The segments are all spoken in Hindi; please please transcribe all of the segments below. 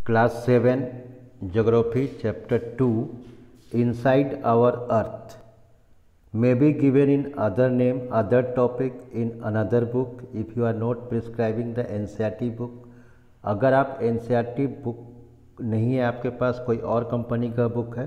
Class 7 Geography Chapter 2 Inside Our Earth may be given in other name, other topic in another book if you are not prescribing the NCERT book। अगर आप NCERT बुक नहीं है आपके पास, कोई और कंपनी का बुक है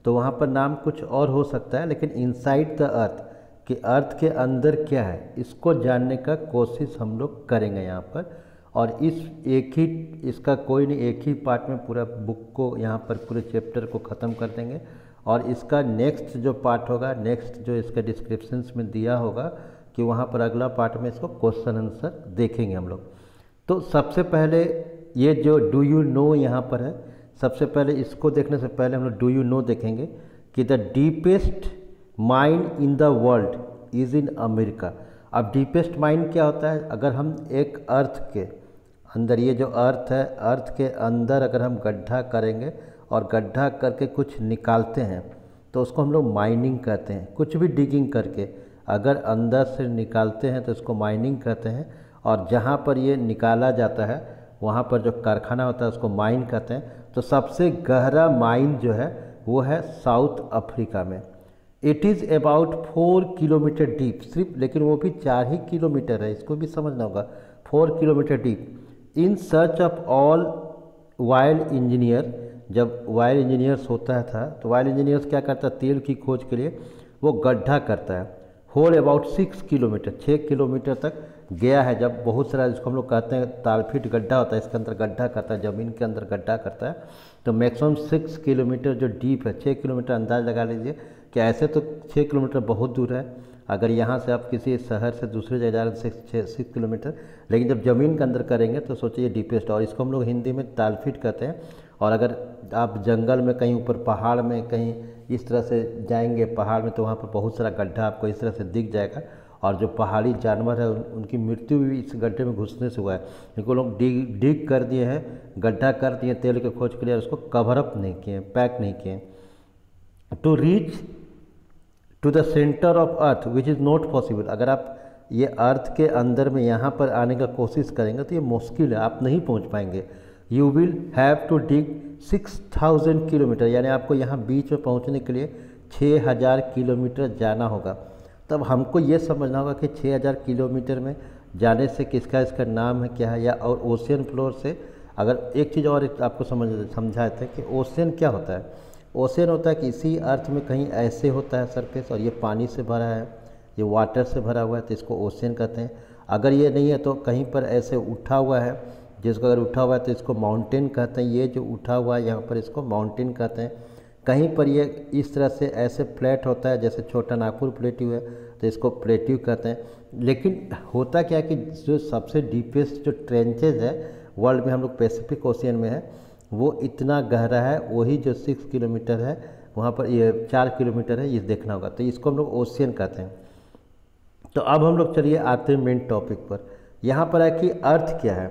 तो वहाँ पर नाम कुछ और हो सकता है, लेकिन इनसाइड द अर्थ कि अर्थ के अंदर क्या है इसको जानने का कोशिश हम लोग करेंगे यहाँ पर। और इस एक ही इसका कोई नहीं, एक ही पार्ट में पूरा बुक को यहाँ पर पूरे चैप्टर को ख़त्म कर देंगे। और इसका नेक्स्ट जो पार्ट होगा, नेक्स्ट जो इसका डिस्क्रिप्शंस में दिया होगा कि वहाँ पर अगला पार्ट में इसको क्वेश्चन आंसर देखेंगे हम लोग। तो सबसे पहले ये जो डू यू नो यहाँ पर है, सबसे पहले इसको देखने से पहले हम लोग डू यू नो देखेंगे कि the deepest mine in the world is in America. अब डीपेस्ट माइन क्या होता है? अगर हम एक अर्थ के अंदर, ये जो अर्थ है, अर्थ के अंदर अगर हम गड्ढा करेंगे और गड्ढा करके कुछ निकालते हैं तो उसको हम लोग माइनिंग कहते हैं। कुछ भी डिगिंग करके अगर अंदर से निकालते हैं तो इसको माइनिंग कहते हैं। और जहाँ पर ये निकाला जाता है वहाँ पर जो कारखाना होता है उसको माइन कहते हैं। तो सबसे गहरा माइन जो है वो है साउथ अफ्रीका में। It is about 4 kilometre deep सिर्फ, लेकिन वो भी 4 ही किलोमीटर है, इसको भी समझना होगा। 4 kilometre deep. In search of all wild engineer, जब वाइल्ड इंजीनियर्स होता था तो वाइल्ड इंजीनियर्स क्या करता है, तेल की खोज के लिए वो गड्ढा करता है। होल अबाउट 6 किलोमीटर, 6 किलोमीटर तक गया है। जब बहुत सारा, जिसको हम लोग कहते हैं तालफिट गड्ढा होता है, इसके अंदर गड्ढा करता है, ज़मीन के अंदर गड्ढा करता है, तो मैक्सिमम 6 किलोमीटर जो डीप है, 6 किलोमीटर अंदाज लगा लीजिए कि ऐसे तो 6 किलोमीटर बहुत दूर है। अगर यहाँ से आप किसी शहर से दूसरे जगह जा रहे हैं 6 किलोमीटर, लेकिन जब ज़मीन के अंदर करेंगे तो सोचिए डीपेस्ट। और इसको हम लोग हिंदी में तालफिट कहते हैं। और अगर आप जंगल में कहीं ऊपर पहाड़ में कहीं इस तरह से जाएंगे पहाड़ में, तो वहाँ पर बहुत सारा गड्ढा आपको इस तरह से दिख जाएगा। और जो पहाड़ी जानवर है उनकी मृत्यु भी इस गड्ढे में घुसने से हुआ है, क्योंकि लोग डिग कर दिए हैं, गड्ढा कर दिए तेल के खोज के लिए, उसको कवर अप नहीं किए, पैक नहीं किए। To reach to the centre of earth which is not possible. अगर आप ये अर्थ के अंदर में यहाँ पर आने का कोशिश करेंगे तो ये मुश्किल है, आप नहीं पहुँच पाएंगे। You will have to dig 6000 kilometre, यानी आपको यहाँ बीच में पहुँचने के लिए 6000 किलोमीटर जाना होगा। तब हमको ये समझना होगा कि 6000 किलोमीटर में जाने से किसका इसका नाम है क्या है, या और ओशियन फ्लोर से। अगर एक चीज़ और आपको समझाए थे कि ओशियन क्या होता है। ओशियन होता है कि इसी अर्थ में कहीं ऐसे होता है सरफेस, और ये पानी से भरा है, ये वाटर से भरा हुआ है, तो इसको ओशियन कहते हैं। अगर ये नहीं है तो कहीं पर ऐसे उठा हुआ है, जिसको अगर उठा हुआ है तो इसको माउंटेन कहते हैं। ये जो उठा हुआ है यहाँ पर इसको माउंटेन कहते हैं। कहीं पर ये इस तरह से ऐसे फ्लैट होता है, जैसे छोटा नागपुर प्लेट्यू है तो इसको प्लेट्यू कहते हैं। लेकिन होता क्या है कि जो सबसे डीपेस्ट जो ट्रेंचेज है वर्ल्ड में, हम लोग पैसिफिक ओशियन में है, वो इतना गहरा है। वही जो 6 किलोमीटर है वहाँ पर, ये 4 किलोमीटर है, ये देखना होगा। तो इसको हम लोग ओशियन कहते हैं। तो अब हम लोग चलिए आते हैं मेन टॉपिक पर। यहाँ पर है कि अर्थ क्या है।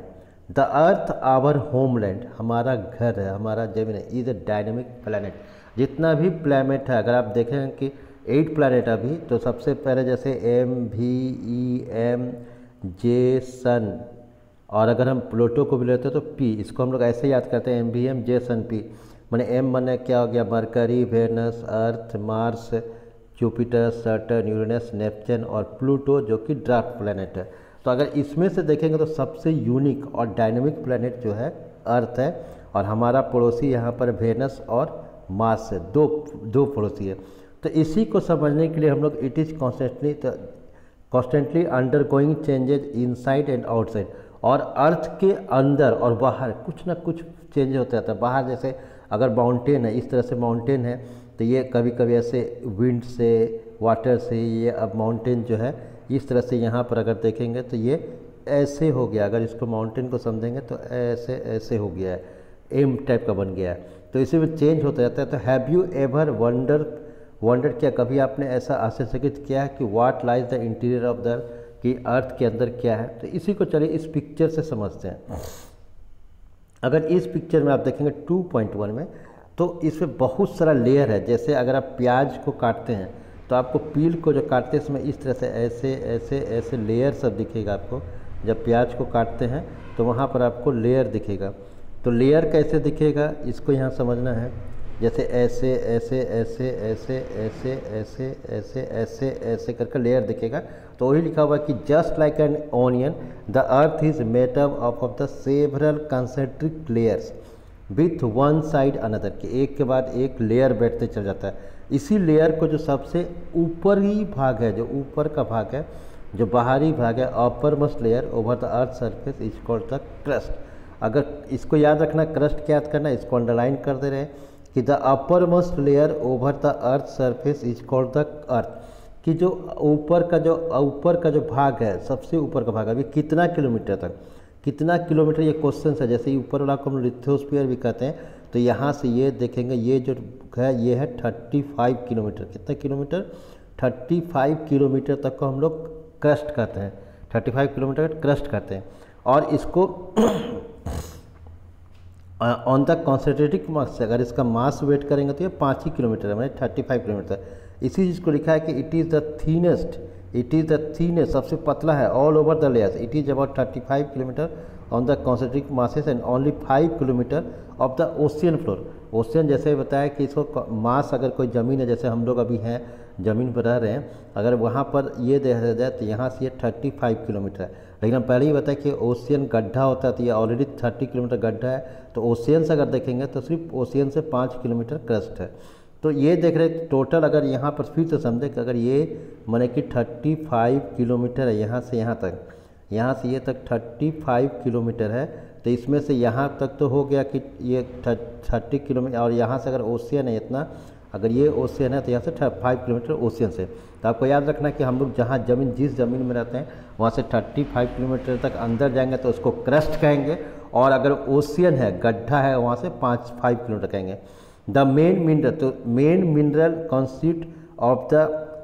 द अर्थ आवर होमलैंड, हमारा घर है, हमारा जमीन है। Is a dynamic planet. जितना भी प्लैनेट है, अगर आप देखें कि 8 प्लैनेट अभी, तो सबसे पहले जैसे MVEM J सन, और अगर हम प्लूटो को भी लेते हैं तो P, इसको हम लोग ऐसे याद करते हैं MVM J सन P। मैंने M माने क्या हो गया, Mercury, Venus, Earth, Mars, Jupiter, Saturn, Uranus, Neptune, और प्लूटो जो कि ड्वार्फ प्लैनेट है। तो अगर इसमें से देखेंगे तो सबसे यूनिक और डायनेमिक प्लैनेट जो है अर्थ है। और हमारा पड़ोसी यहाँ पर वेनस और मार्स है, दो पड़ोसी है। तो इसी को समझने के लिए हम लोग it is constantly undergoing changes inside and outside. और अर्थ के अंदर और बाहर कुछ ना कुछ चेंज होता रहता है। बाहर जैसे अगर माउंटेन है, इस तरह से माउंटेन है, तो ये कभी कभी ऐसे विंड से, वाटर से, ये अब माउंटेन जो है इस तरह से यहाँ पर अगर देखेंगे तो ये ऐसे हो गया। अगर इसको माउंटेन को समझेंगे तो ऐसे ऐसे हो गया है, एम टाइप का बन गया है। तो इसी में चेंज होता रहता है। तो हैव यू एवर वंडर क्या कभी आपने ऐसा आश्चर्यचकित किया है कि what lies the interior of the, कि अर्थ के अंदर क्या है। तो इसी को चलिए इस पिक्चर से समझते हैं। अगर इस पिक्चर में आप देखेंगे 2.1 में, तो इसमें बहुत सारा लेयर है। जैसे अगर आप प्याज को काटते हैं तो आपको पील को जो काटते हैं इसमें इस तरह से ऐसे ऐसे ऐसे लेयर सब दिखेगा आपको। जब प्याज को काटते हैं तो वहाँ पर आपको लेयर दिखेगा। तो लेयर कैसे दिखेगा इसको यहाँ समझना है। जैसे ऐसे ऐसे ऐसे ऐसे ऐसे ऐसे ऐसे ऐसे ऐसे करके लेयर दिखेगा। तो वही लिखा हुआ है कि just like an onion the earth is made up of the several concentric layers with one side another, कि एक के बाद एक लेयर बैठते चल जाता है। इसी लेयर को जो सबसे ऊपरी भाग है, जो ऊपर का भाग है, जो बाहरी भाग है, upper most layer over the earth surface is called the crust. अगर इसको याद रखना, क्रस्ट क्या याद करना, इसको अंडरलाइन कर दे रहे हैं कि the upper most layer over the earth surface is called the earth, कि जो ऊपर का जो भाग है, सबसे ऊपर का भाग है, अभी कितना किलोमीटर तक, कितना किलोमीटर, ये क्वेश्चन है। जैसे ऊपर वाला को हम लिथोस्फीयर भी कहते हैं। तो यहाँ से ये देखेंगे, ये जो है ये है 35 किलोमीटर। कितना किलोमीटर? 35 किलोमीटर तक को हम लोग क्रस्ट कहते हैं, 35 किलोमीटर क्रस्ट कहते हैं। और इसको ऑन द कॉन्सेंट्रेटिक मास से अगर इसका मास वेट करेंगे तो ये 5 ही किलोमीटर है, मतलब 35 किलोमीटर। इसी चीज़ को लिखा है कि इट इज़ द थीनेस्ट, सबसे पतला है all over the layers. It is about 35 kilometre on the concentric masses and only 5 kilometre of the ocean floor. Ocean जैसे बताया कि इसको मास, अगर कोई ज़मीन है, जैसे हम लोग अभी हैं ज़मीन पर रह रहे हैं, अगर वहाँ पर ये देखा जाए तो यहाँ से ये 35 किलोमीटर है। लेकिन हम पहले ही बताया कि ओशियन गड्ढा होता है, तो ये ऑलरेडी 30 किलोमीटर गड्ढा है। तो ओशियन से अगर देखेंगे तो सिर्फ ओशियन से 5 किलोमीटर क्रस्ट है। तो ये देख रहे टोटल, अगर यहाँ पर फिर से समझे कि अगर ये माने कि 35 किलोमीटर है यहाँ से यहाँ तक, यहाँ से ये तक 35 किलोमीटर है, तो इसमें से यहाँ तक तो हो गया कि ये 30 किलोमीटर, और यहाँ से अगर ओशियन है इतना, अगर ये ओशियन है तो यहाँ से 5 किलोमीटर ओशियन से। तो आपको याद रखना कि हम लोग जहाँ जिस ज़मीन में रहते हैं वहाँ से 35 किलोमीटर तक अंदर जाएंगे तो उसको क्रस्ट कहेंगे, और अगर ओशियन है, गड्ढा है, वहाँ से 5 किलोमीटर कहेंगे। द मेन मिनरल, तो main mineral constitute of the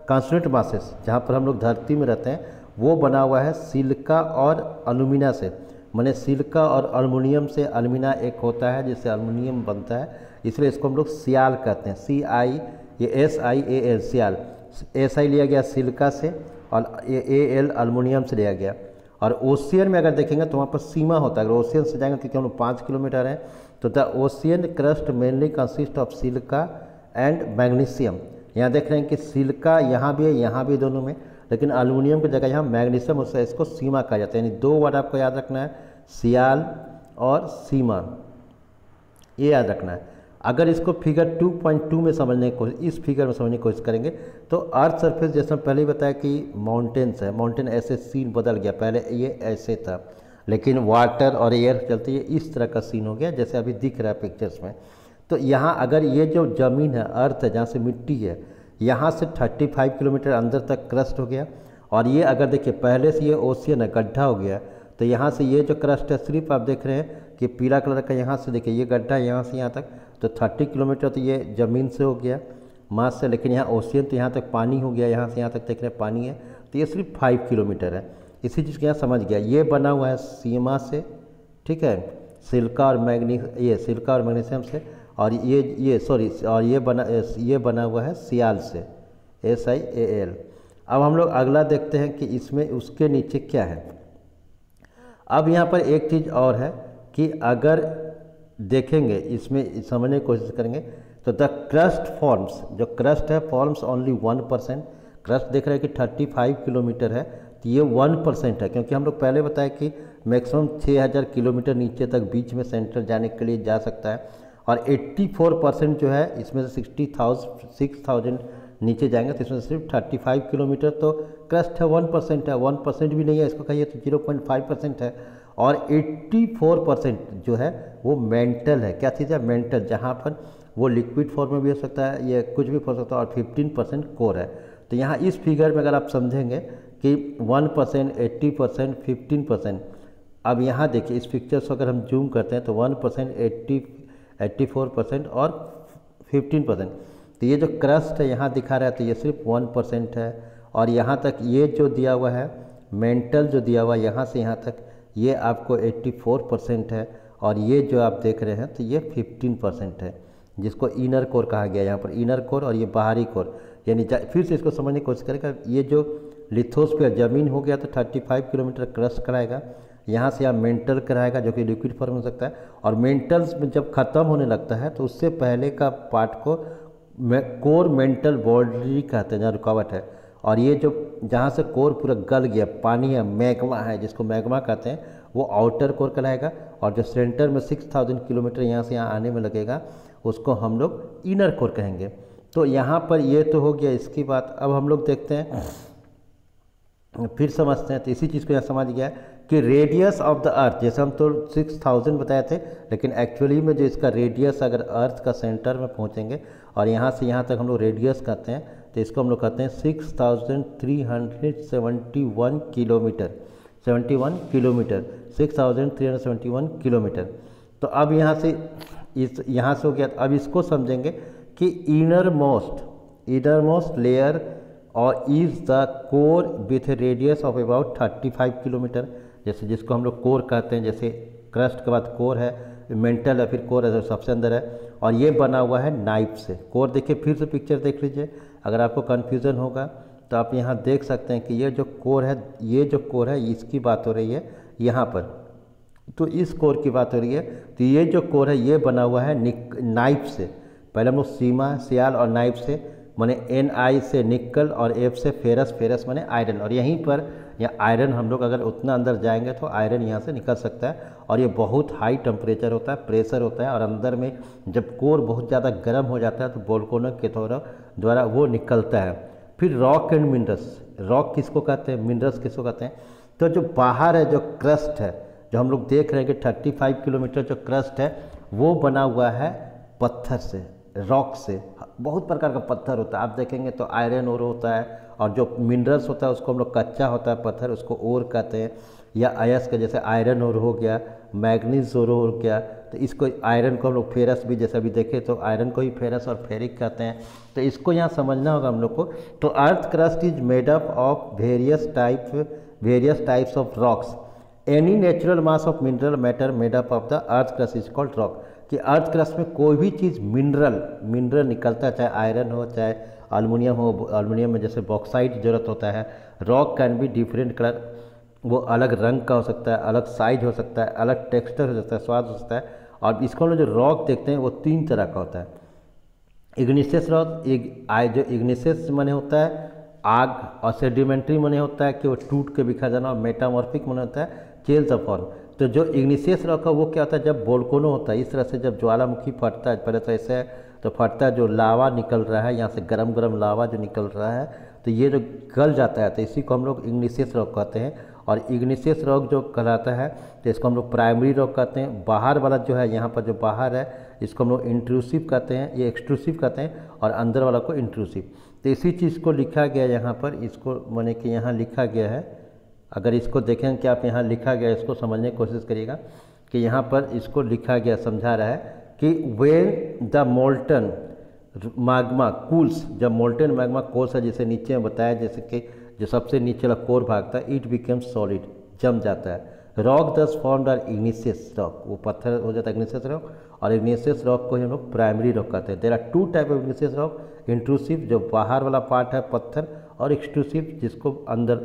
constitute masses, जहाँ पर हम लोग धरती में रहते हैं, वो बना हुआ है सिलिका और अलुमिना से। माने सिलिका और अल्मुनियम से, अलुमिना एक होता है जिससे अल्मुनियम बनता है, इसलिए इसको हम लोग सियाल कहते हैं। CI, ये SIAL, सियाल। SI लिया गया सिलिका से और AL अल्मुनियम से लिया गया। और ओशियन में अगर देखेंगे तो वहाँ पर सीमा होता है। अगर ओशियन से जाएंगे, क्योंकि हम लोग 5 किलोमीटर हैं, तो the ocean crust mainly consist of silica and magnesium. यहाँ देख रहे हैं कि सिलिका यहाँ भी है, यहाँ भी, दोनों में, लेकिन अल्युमिनियम की जगह यहाँ मैग्नीशियम, उससे इसको सीमा कहा जाता है। यानी 2 वर्ड आपको याद रखना है, सियाल और सीमा, ये याद रखना है। अगर इसको फिगर 2.2 में समझने की कोशिश, इस फिगर में समझने की कोशिश करेंगे तो अर्थ सरफेस, जैसे हम पहले ही बताया कि माउंटेन्स है, माउंटेन ऐसे सीन बदल गया, पहले ये ऐसे था, लेकिन वाटर और एयर चलते ये इस तरह का सीन हो गया जैसे अभी दिख रहा है पिक्चर्स में। तो यहाँ अगर ये जो ज़मीन है, अर्थ है, जहाँ से मिट्टी है, यहाँ से 35 किलोमीटर अंदर तक क्रस्ट हो गया। और ये अगर देखिए पहले से ये ओशियन है, गड्ढा हो गया, तो यहाँ से ये जो क्रस्ट है, सिर्फ आप देख रहे हैं कि पीला कलर का, यहाँ से देखिए ये गड्ढा है, यहाँ से यहाँ तक, तो 30 किलोमीटर तो ये ज़मीन से हो गया, मास से। लेकिन यहाँ ओशियन, तो यहाँ तक पानी हो गया, यहाँ से यहाँ तक देख रहे हैं पानी है, तो ये सिर्फ 5 किलोमीटर है। इसी चीज़ को यहाँ समझ गया। ये बना हुआ है सीमा से, ठीक है, सिलिका और मैग्नीशियम से, और ये बना हुआ है सियाल से, SIAL। अब हम लोग अगला देखते हैं कि इसमें उसके नीचे क्या है। अब यहाँ पर एक चीज़ और है कि अगर देखेंगे, इसमें समझने की कोशिश करेंगे, तो द क्रस्ट फॉर्म्स, जो क्रस्ट है, फॉर्म्स ओनली 1%। क्रस्ट देख रहे हैं कि 35 किलोमीटर है, तो ये 1% है, क्योंकि हम लोग पहले बताया कि मैक्सिमम 6000 किलोमीटर नीचे तक बीच में सेंटर जाने के लिए जा सकता है। और 84% जो है, इसमें से 6,000 नीचे जाएंगे, तो इसमें सिर्फ 35 किलोमीटर तो क्रस्ट है, 1% है, 1% भी नहीं है, इसको कहिए तो 0.5% है। और 84% जो है वो मेंटल है। क्या चीज़ है? मेंटल, जहाँ पर वो लिक्विड फॉर्म में भी हो सकता है, ये कुछ भी हो सकता है, और 15% कोर है। तो यहाँ इस फिगर में अगर आप समझेंगे कि 1%, 80%, 15%, अब यहाँ देखिए इस पिक्चर्स को अगर हम जूम करते हैं तो 1%, 84% और 15%। तो ये जो क्रस्ट है यहाँ दिखा रहा है, तो ये सिर्फ 1% है। और यहाँ तक ये जो दिया हुआ है, मेंटल जो दिया हुआ है, यहाँ से यहाँ तक, ये आपको 84% है। और ये जो आप देख रहे हैं तो ये 15% है, जिसको इनर कोर कहा गया है। यहाँ पर इनर कोर और ये बाहरी कोर, यानी फिर से इसको समझने की कोशिश करेगा। ये जो लिथोस्फीयर ज़मीन हो गया तो 35 किलोमीटर क्रस्ट कराएगा। यहाँ से यहाँ मेंटल कराएगा जो कि लिक्विड फॉर्म हो सकता है, और मेंटल्स में जब ख़त्म होने लगता है तो उससे पहले का पार्ट को कोर मेंटल बॉडी कहते हैं, जहाँ रुकावट है। और ये जो जहाँ से कोर पूरा गल गया, पानी है, मैग्मा है जिसको मैग्मा कहते हैं, वो आउटर कोर कहलाएगा। और जो सेंटर में 6000 किलोमीटर यहाँ से यहाँ आने में लगेगा उसको हम लोग इनर कोर कहेंगे। तो यहाँ पर ये तो हो गया इसकी बात। अब हम लोग देखते हैं, फिर समझते हैं। तो इसी चीज़ को यहाँ समझ गया कि रेडियस ऑफ द अर्थ, जैसे हम तो 6000 बताए थे, लेकिन एक्चुअली में जो इसका रेडियस अगर अर्थ का सेंटर में पहुँचेंगे और यहाँ से यहाँ तक हम लोग रेडियस कहते हैं, तो इसको हम लोग कहते हैं 6371 किलोमीटर, 71 किलोमीटर, 6371 किलोमीटर। तो अब यहाँ से यहाँ से हो गया। अब इसको समझेंगे कि इनर मोस्ट लेयर और is the core with radius of about 35 kilometre, जैसे जिसको हम लोग कोर कहते हैं। जैसे क्रस्ट के बाद कोर है, मेंटल है, फिर कोर है जो सबसे अंदर है, और ये बना हुआ है नाइफ से। कोर देखिए, फिर से पिक्चर देख लीजिए, अगर आपको कन्फ्यूज़न होगा तो आप यहाँ देख सकते हैं कि ये जो कोर है, इसकी बात हो रही है यहाँ पर। तो इस कोर की बात हो रही है। तो ये जो कोर है ये बना हुआ है नाइफ से। पहले हम लोग सीमा, सियाल और नाइफ से, माने Ni से निकल और F से फेरस माने आयरन। और यहीं पर या आयरन हम लोग अगर उतना अंदर जाएंगे तो आयरन यहाँ से निकल सकता है। और ये बहुत हाई टेम्परेचर होता है, प्रेशर होता है, और अंदर में जब कोर बहुत ज़्यादा गर्म हो जाता है तो वोल्केनो के द्वारा वो निकलता है। फिर रॉक एंड मिनरल्स, रॉक किसको कहते हैं, मिनरल्स किसको कहते हैं। तो जो बाहर है, जो क्रस्ट है, जो हम लोग देख रहे हैं कि 35 किलोमीटर जो क्रस्ट है वो बना हुआ है पत्थर से, रॉक से। बहुत प्रकार का पत्थर होता है, आप देखेंगे तो आयरन ओर होता है, और जो मिनरल्स होता है उसको हम लोग कच्चा होता है पत्थर, उसको ओर कहते हैं। या अयस्क, जैसे आयरन ओर हो गया, मैग्नीज ओर हो गया, तो इसको आयरन को हम लोग फेरस भी, जैसे अभी देखे तो आयरन को ही फेरस और फेरिक कहते हैं। तो इसको यहाँ समझना होगा हम लोग को। तो earth crust is made up of various types of rocks. Any natural mass of mineral matter made up of the earth crust is called rock. कि अर्थ क्रस्ट में कोई भी चीज़ मिनरल निकलता है, चाहे आयरन हो, चाहे एल्युमिनियम हो। एल्युमिनियम में जैसे बॉक्साइट ज़रूरत होता है। Rock can be different colour, वो अलग रंग का हो सकता है, अलग साइज हो सकता है, अलग टेक्सचर हो सकता है, स्वाद हो सकता है। और इसको हम लोग जो रॉक देखते हैं वो 3 तरह का होता है। इग्निशियस रॉक, जो इग्निशियस माने होता है आग, और सेडिमेंट्री माने होता है कि वो टूट के बिखर जाना, और मेटामॉर्फिक माने होता है चेंज ऑफ फॉर्म। तो जो इग्निशियस रॉक है वो क्या होता है, जब वोल्केनो होता है, इस तरह से जब ज्वालामुखी फटता है, पहले तो ऐसे है तो फटता है, जो लावा निकल रहा है यहाँ से, गरम लावा जो निकल रहा है, तो ये जो गल जाता है, तो इसी को हम लोग इग्निशियस रॉक कहते हैं। और इग्निशियस रॉक जो कहलाता है तो इसको हम लोग प्राइमरी रॉक कहते हैं। बाहर वाला जो है, यहाँ पर जो बाहर है, इसको हम लोग इंट्रूसिव कहते हैं, ये एक्सट्रूसिव कहते हैं, और अंदर वाला को इंट्रूसिव। तो इसी चीज़ को लिखा गया यहाँ पर, इसको माने कि यहाँ लिखा गया है। अगर इसको देखें कि आप यहाँ लिखा गया, इसको समझने की कोशिश करिएगा कि यहाँ पर इसको लिखा गया, समझा रहा है कि when the molten magma cools, जब मोल्टन मैग्मा कोल्स है, जैसे नीचे में बताया, जैसे कि जो सबसे नीचे वाला कोर भागता है, इट बिकम्स सॉलिड, जम जाता है। रॉक दस फॉर्म्ड आर इग्निशियस रॉक, वो पत्थर हो जाता है इग्निशियस रॉक, और इग्निशियस रॉक को हम लोग प्राइमरी रॉक कहते हैं। There are 2 type of igneous rock, intrusive जो बाहर वाला पार्ट है पत्थर, और एक्सट्रूसिव जिसको अंदर,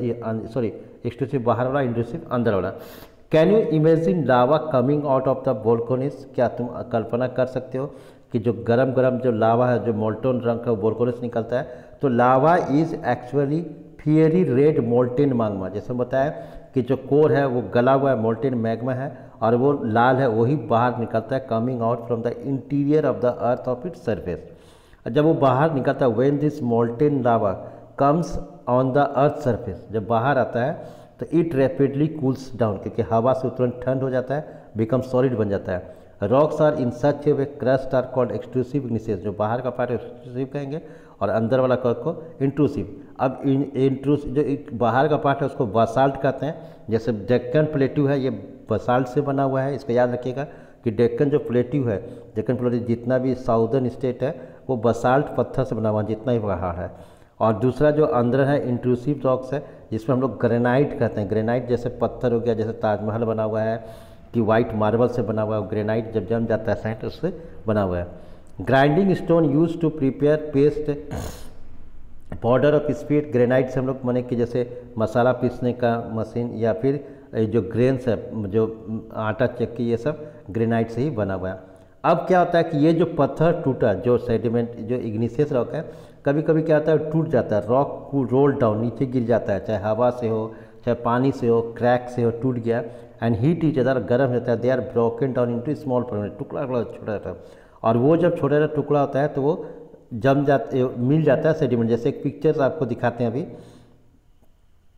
एक्सट्रूसिव बाहर वाला, इंट्रूसिव अंदर वाला। Can you imagine lava coming out of the volcanoes, क्या तुम कल्पना कर सकते हो कि जो गरम जो लावा है, जो मोल्टन रंग का वोल्केनस निकलता है, तो lava is actually fiery red molten magma. जैसे बताया कि जो कोर है वो गला हुआ है, मोल्टेन मैग्मा है, और वो लाल है, वही बाहर निकलता है, coming out from the interior of the earth of its surface. जब वो बाहर निकलता है, when this molten lava comes on the earth surface, जब बाहर आता है तो इट रैपिडली कूल्स डाउन, क्योंकि हवा से तुरंत ठंड हो जाता है, बिकम सॉलिड बन जाता है। Rocks are in such a way crust are called extrusive igneous, जो बाहर का पार्ट एक्सट्रूसिव कहेंगे और अंदर वाला को इंट्रूसिव। अब इंट्रूसिव जो बाहर का पार्ट है उसको बसाल्ट कहते हैं। जैसे डेक्कन प्लेट्यू है, ये बसाल्ट से बना हुआ है, इसको याद रखिएगा कि डेक्कन जो प्लेट्यू है, डेक्कन प्लेट्यू जितना भी साउदर्न स्टेट है वो बसाल्ट पत्थर से बना हुआ, जितना ही पहाड़ है। और दूसरा जो अंदर है इंट्रूसिव रॉक्स है, जिसमें हम लोग ग्रेनाइट कहते हैं। ग्रेनाइट जैसे पत्थर हो गया, जैसे ताजमहल बना हुआ है कि वाइट मार्बल से बना हुआ है, ग्रेनाइट जब जम जाता है साइट उससे बना हुआ है। Grinding stone use to prepare paste powder of speed, granite से हम लोग माने कि जैसे मसाला पीसने का मशीन, या फिर जो ग्रेन्स है, जो आटा चक्की, ये सब ग्रेनाइट से ही बना हुआ है। अब क्या होता है कि ये जो पत्थर टूटा, जो सेडिमेंट, जो इग्निशियस रॉक है, कभी कभी क्या होता है टूट जाता है, रॉक को रोल डाउन, नीचे गिर जाता है, चाहे हवा से हो, चाहे पानी से हो, क्रैक से हो, टूट गया। एंड हीट इच अदर, गर्म रहता है, they are broken down into small fragment, टुकड़ा टुकड़ा छोटा रहता है। और वो जब छोटा छोटा टुकड़ा होता है तो वो जम जाता, मिल जाता है सेडिमेंट। जैसे एक पिक्चर्स आपको दिखाते हैं अभी,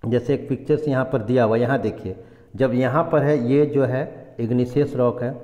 जैसे एक पिक्चर्स यहाँ पर दिया हुआ, यहाँ देखिए, जब यहाँ पर है ये जो है इग्निशियस रॉक है,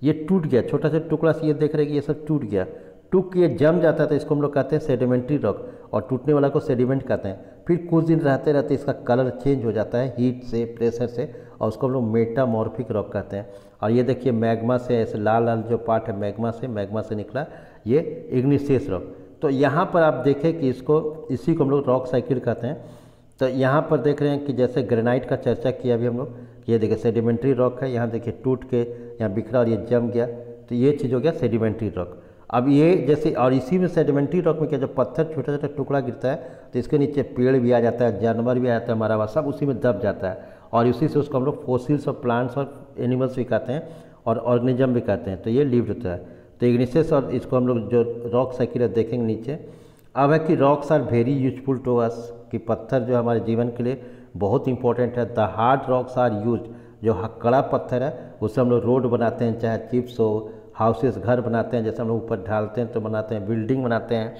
ये टूट गया, छोटा सा टुकड़ा से ये देख रहे हैं कि ये सब टूट गया, टूट के ये जम जाता है, तो इसको हम लोग कहते हैं सेडिमेंट्री रॉक, और टूटने वाला को सेडिमेंट कहते हैं। फिर कुछ दिन रहते रहते इसका कलर चेंज हो जाता है हीट से, प्रेशर से, और उसको हम लोग मेटामॉर्फिक रॉक कहते हैं। और ये देखिए मैग्मा से, ऐसे लाल लाल जो पार्ट है मैग्मा से निकला ये इग्निशियस रॉक। तो यहाँ पर आप देखें कि इसको, इसी को हम लोग रॉक साइकिल कहते हैं। तो यहाँ पर देख रहे हैं कि जैसे ग्रेनाइट का चर्चा किया अभी हम लोग, ये देखिए सेडिमेंट्री रॉक है, यहाँ देखिए टूट के यहाँ बिखरा और ये जम गया, तो ये चीज़ हो गया सेडिमेंट्री रॉक। अब ये जैसे, और इसी में सेडिमेंट्री रॉक में क्या, जब पत्थर छोटा छोटा टुकड़ा गिरता है तो इसके नीचे पेड़ भी आ जाता है, जानवर भी आ जाता है, मरा हुआ सब उसी में दब जाता है, और उसी से उसको हम लोग फोसिल्स और प्लांट्स और एनिमल्स भी कहते हैं, और ऑर्गेनिज्म भी कहते हैं। तो ये लिव्ड होता है। तो इग्निशियस, और इसको हम लोग जो रॉक साइकिल देखेंगे नीचे। अब है कि rocks are very useful to us, कि पत्थर जो हमारे जीवन के लिए बहुत इंपॉर्टेंट है। The hard rocks are use, जो कड़ा पत्थर है उससे हम लोग रोड बनाते हैं, चाहे चिप्स हो, हाउसेस घर बनाते हैं, जैसे हम लोग ऊपर ढालते हैं तो बनाते हैं, बिल्डिंग बनाते हैं।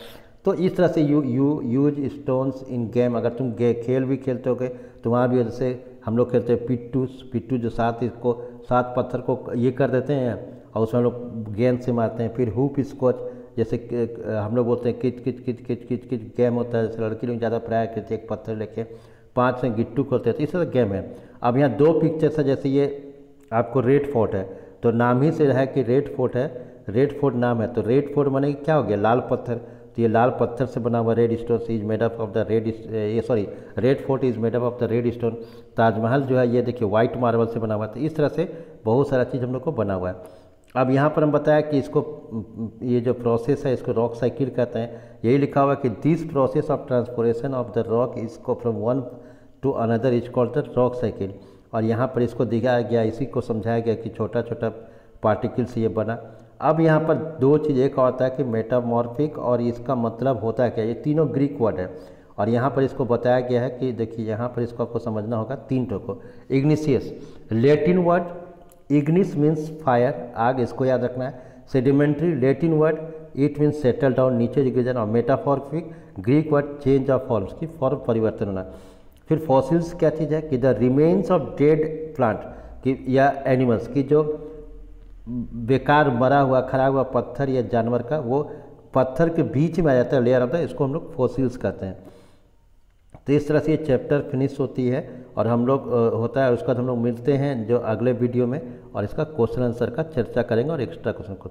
तो इस तरह से यूज स्टोन्स इन गेम, अगर तुम खेल भी खेलते हो तो वहाँ भी, जैसे हम लोग खेलते हैं पिट्टू जो सात पत्थर को ये कर देते हैं और उसमें हम लोग गेंद से मारते हैं। फिर हुप स्कॉच, जैसे हम लोग बोलते हैं किच गेम होता है, जैसे लड़की लोग ज़्यादा प्राय करते हैं, एक पत्थर लेके 5 से गिट्टू खोलते हैं, तो इस तरह गेम है। अब यहाँ 2 पिक्चर्स है, जैसे ये आपको रेड फोर्ट है, तो नाम ही से है कि रेड फोर्ट है, रेड फोर्ट नाम है, तो रेड फोर्ट माने क्या हो गया, लाल पत्थर। तो ये लाल पत्थर से बना हुआ red stone is made up of the red fort is made up of the red stone. Taj Mahal जो है ये देखिए वाइट मार्बल से बना हुआ है। तो इस तरह से बहुत सारा चीज़ हम लोग को बना हुआ है। अब यहाँ पर हम बताया कि इसको, ये जो प्रोसेस है इसको रॉक साइकिल कहते हैं। यही लिखा हुआ है कि this process of transportation of the rock इसको from one to another is called the rock cycle. और यहाँ पर इसको दिखाया गया, इसी को समझाया गया कि छोटा छोटा पार्टिकल से ये बना। अब यहाँ पर 2 चीज़, एक होता है कि मेटामॉर्फिक, और इसका मतलब होता है क्या, ये तीनों ग्रीक वर्ड है। और यहाँ पर इसको बताया गया है कि देखिए यहाँ पर इसको आपको समझना होगा 3 ठो को। Igneous, Latin word, ignis means fire, आग, इसको याद रखना है। Sedimentary, Latin word, it means settle down, नीचे गिर जाना। और metamorphic, Greek word, change of forms, की फॉर्म परिवर्तन होना। फिर फॉसिल्स क्या चीज़ है कि the remains of dead plant की या एनिमल्स की, जो बेकार मरा हुआ खराब हुआ पत्थर या जानवर का, वो पत्थर के बीच में आ जाता है, लेयर आता है, इसको हम लोग फॉसिल्स कहते हैं। तो इस तरह से ये चैप्टर फिनिश होती है, और हम लोग होता है, उसके बाद हम लोग मिलते हैं जो अगले वीडियो में, और इसका क्वेश्चन आंसर का चर्चा करेंगे और एक्स्ट्रा क्वेश्चन को